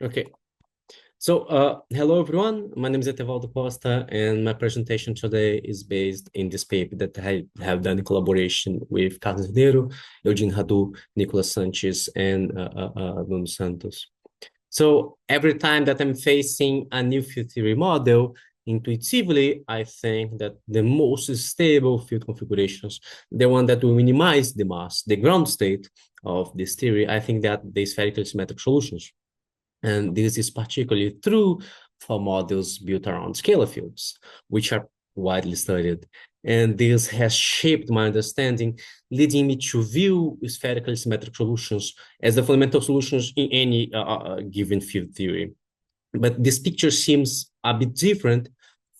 Okay. So, hello everyone. My name is Etevaldo Costa, and my presentation today is based in this paper that I have done in collaboration with Carlos Herrero, Eugene Radu, Nicolas Sanchez, and Nuno Santos. So every time that I'm facing a new field theory model, intuitively, I think that the most stable field configurations, the one that will minimize the mass, the ground state of this theory, I think that the spherical symmetric solutions. And this is particularly true for models built around scalar fields, which are widely studied. And this has shaped my understanding, leading me to view spherical symmetric solutions as the fundamental solutions in any given field theory. But this picture seems a bit different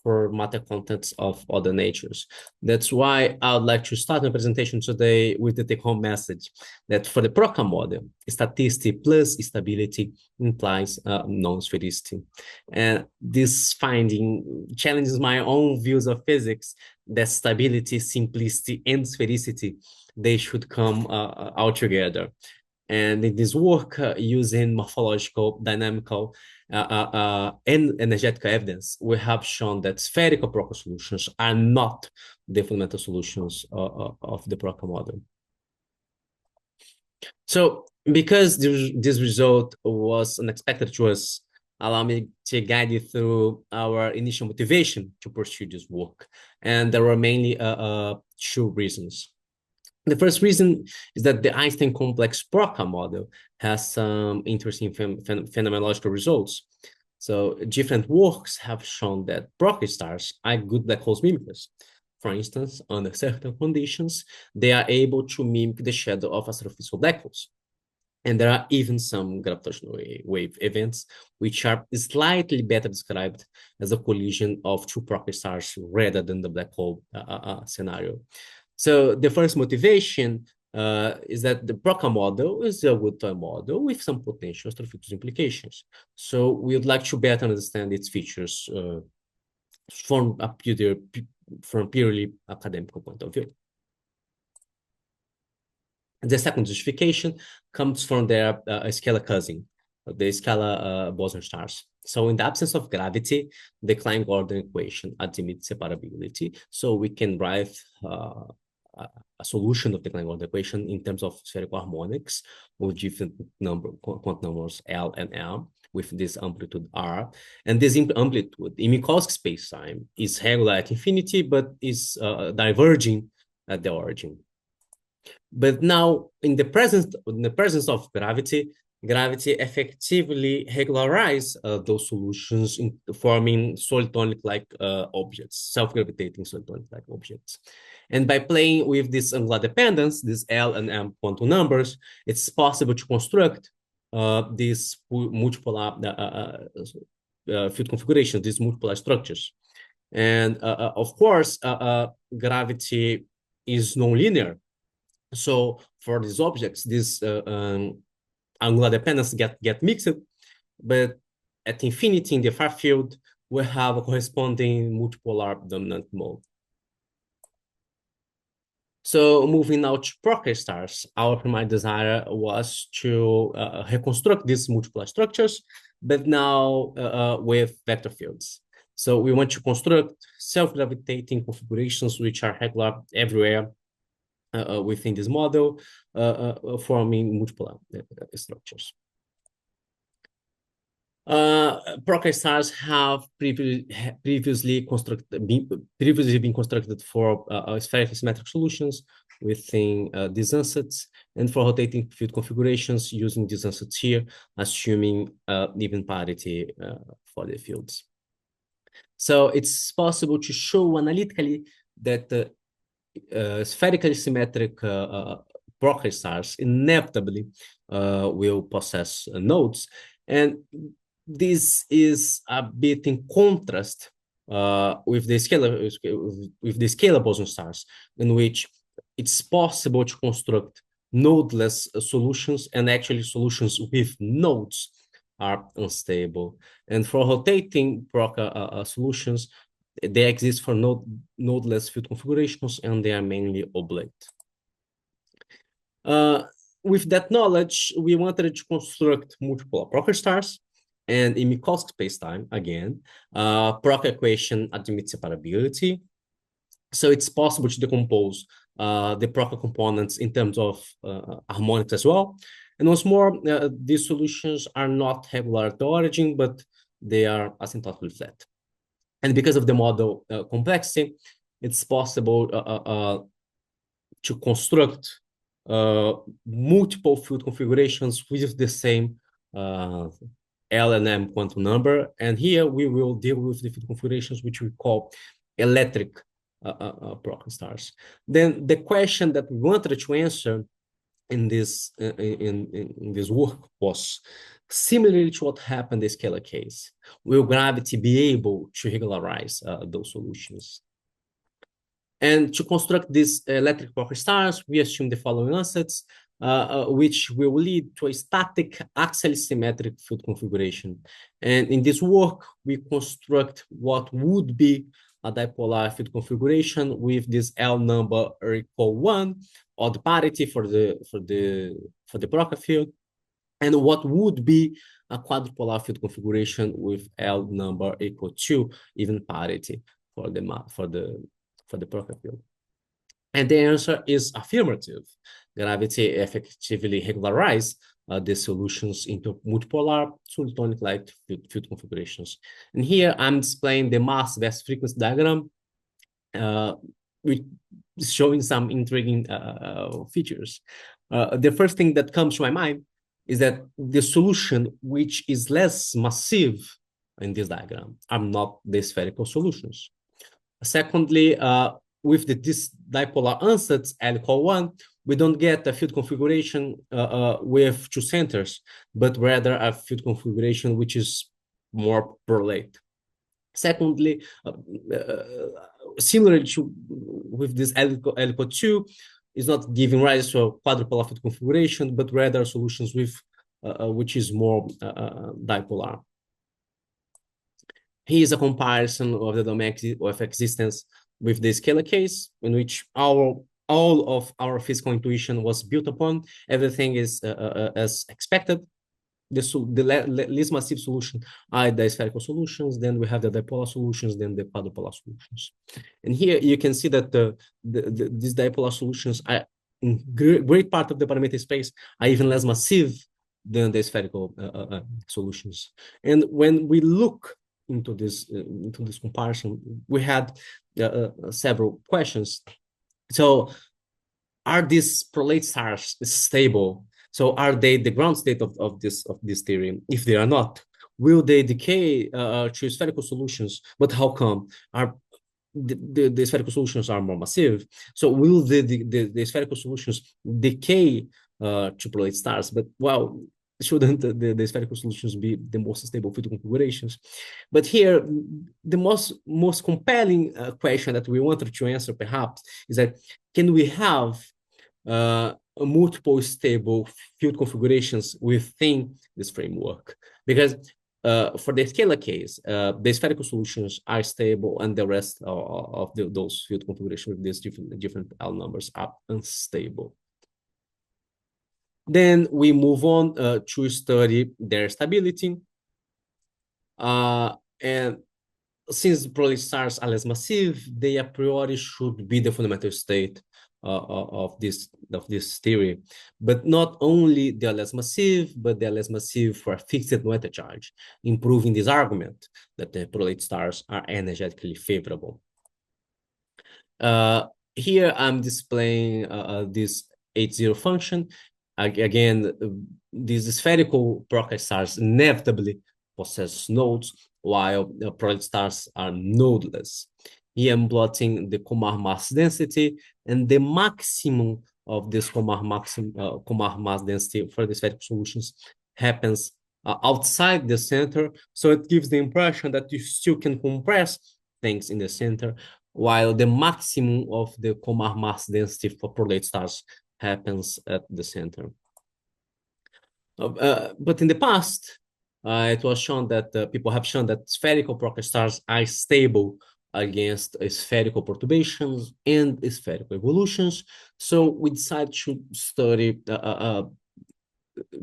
for matter contents of other natures. That's why I would like to start my presentation today with the take-home message that for the Proca model, staticity plus stability implies non-sphericity. And this finding challenges my own views of physics that stability, simplicity, and sphericity, they should come all together. And in this work, using morphological, dynamical, and energetic evidence, we have shown that spherical Proca solutions are not the fundamental solutions of the Proca model. So because this result was unexpected to us, allow me to guide you through our initial motivation to pursue this work. And there were mainly two reasons. The first reason is that the Einstein complex Proca model has some interesting phenomenological results. So different works have shown that Proca stars are good black holes mimickers. For instance, under certain conditions, they are able to mimic the shadow of astrophysical black holes. And there are even some gravitational wave events, which are slightly better described as a collision of two Proca stars rather than the black hole scenario. So the first motivation is that the Proca model is a good toy model with some potential astrophysical implications. So we would like to better understand its features from a purely academic point of view. The second justification comes from their scalar cousin, the scalar boson stars. So in the absence of gravity, the Klein-Gordon equation admits separability. So we can write a solution of the Klein-Gordon equation in terms of spherical harmonics with different quantum numbers L and M with this amplitude R. And this amplitude in Minkowski spacetime is regular at infinity, but is diverging at the origin. But now, in the presence of gravity effectively regularize those solutions in forming solitonic-like objects, self-gravitating solitonic-like objects. And by playing with this angular dependence, these L and M quantum numbers, it's possible to construct these multipolar field configurations, these multipolar structures. And of course, gravity is nonlinear. So for these objects, this angular dependence get mixed, but at infinity in the far field, we have a corresponding multipolar dominant mode. So moving now to Proca stars, our primary desire was to reconstruct these multipolar structures, but now with vector fields. So we want to construct self-gravitating configurations which are regular everywhere within this model, forming multiple structures. Proca stars have previously been constructed for spherical symmetric solutions within these ansatz, and for rotating field configurations using these ansatz here, assuming even parity for the fields. So it's possible to show analytically that spherically symmetric Proca stars inevitably will possess nodes, and this is a bit in contrast with the scalar boson stars, in which it's possible to construct nodeless solutions, and actually solutions with nodes are unstable. And for rotating Proca solutions, they exist for nodeless field configurations, and they are mainly oblate. With that knowledge, we wanted to construct multiple Proca stars And in Minkowski spacetime, again, Proca equation admits separability. So it's possible to decompose the Proca components in terms of harmonics as well. And once more, these solutions are not regular at the origin, but they are asymptotically flat. And because of the model complexity, it's possible to construct multiple field configurations with the same L and M quantum number. And here we will deal with the field configurations which we call electric Proca stars. Then the question that we wanted to answer in this work was similarly to what happened in the scalar case. Will gravity be able to regularize those solutions? And to construct these electric Proca stars, we assume the following assets, which will lead to a static axially symmetric field configuration. And in this work, we construct what would be a dipolar field configuration with this L number equal 1, odd parity for the Proca field, and what would be a quadrupolar field configuration with L number equal 2, even parity for the Proca field. And the answer is affirmative. Gravity effectively regularizes the solutions into multipolar subatomic light field configurations. And here I'm displaying the mass best frequency diagram, which is showing some intriguing features. The first thing that comes to my mind is that the solution which is less massive in this diagram are not the spherical solutions. Secondly, with this dipolar ansatz L equal 1, we don't get a field configuration with two centers, but rather a field configuration which is more prolate. Secondly, similarly to with this L equal 2, is not giving rise to a quadrupolar field configuration, but rather solutions with which is more dipolar. Here is a comparison of the domain of existence with the scalar case, in which all of our physical intuition was built upon. Everything is as expected. The least massive solution are the spherical solutions, then we have the dipolar solutions, then the quadrupolar solutions. And here you can see that these dipolar solutions are in great part of the parameter space are even less massive than the spherical solutions. And when we look into this comparison, we had several questions. So, are these prolate stars stable? So, are they the ground state of this theory? If they are not, will they decay to spherical solutions? But how come? Are the spherical solutions are more massive? So, will the spherical solutions decay to prolate stars? But well, shouldn't the spherical solutions be the most stable field configurations? But here, the most compelling question that we wanted to answer, perhaps, is that can we have multiple stable field configurations within this framework? Because for the scalar case, the spherical solutions are stable, and the rest of those field configurations with these different L numbers are unstable. Then we move on to study their stability. And since prolate stars are less massive, they a priori should be the fundamental state of this theory. But not only they are less massive, but they are less massive for a fixed matter charge, improving this argument that the prolate stars are energetically favorable. Here I'm displaying this H0 function. Again, these spherical Proca stars inevitably possess nodes, while prolate stars are nodeless. Here I'm plotting the Komar mass density, and the maximum of this Komar mass density for the spherical solutions happens outside the center. So it gives the impression that you still can compress things in the center, while the maximum of the Komar mass density for prolate stars happens at the center. But in the past, it was shown that people have shown that spherical Proca stars are stable against spherical perturbations and spherical evolutions. So we decided to study the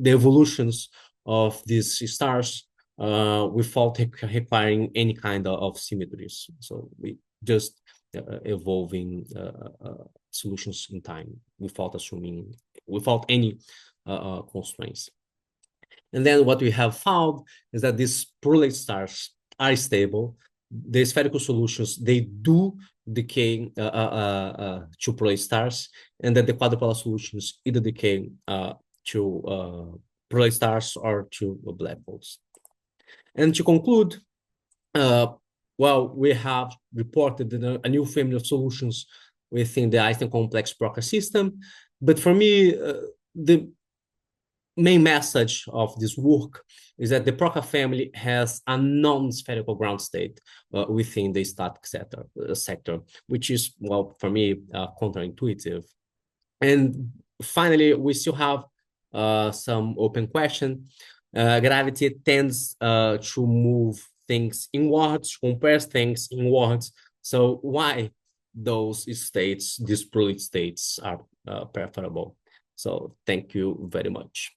evolutions of these stars without requiring any kind of symmetries. So we just evolving solutions in time without any constraints. And then what we have found is that these prolate stars are stable. The spherical solutions, they do decay to prolate stars, and that the quadrupolar solutions either decay to prolate stars or to black holes. And to conclude, well, we have reported a new family of solutions within the Einstein complex Proca system. But for me, the main message of this work is that the Proca family has a non-spherical ground state within the static sector, which is, well, for me, counterintuitive. And finally, we still have some open question. Gravity tends to move things inwards, compress things inwards. So why those states, these fluid states, are preferable? So thank you very much.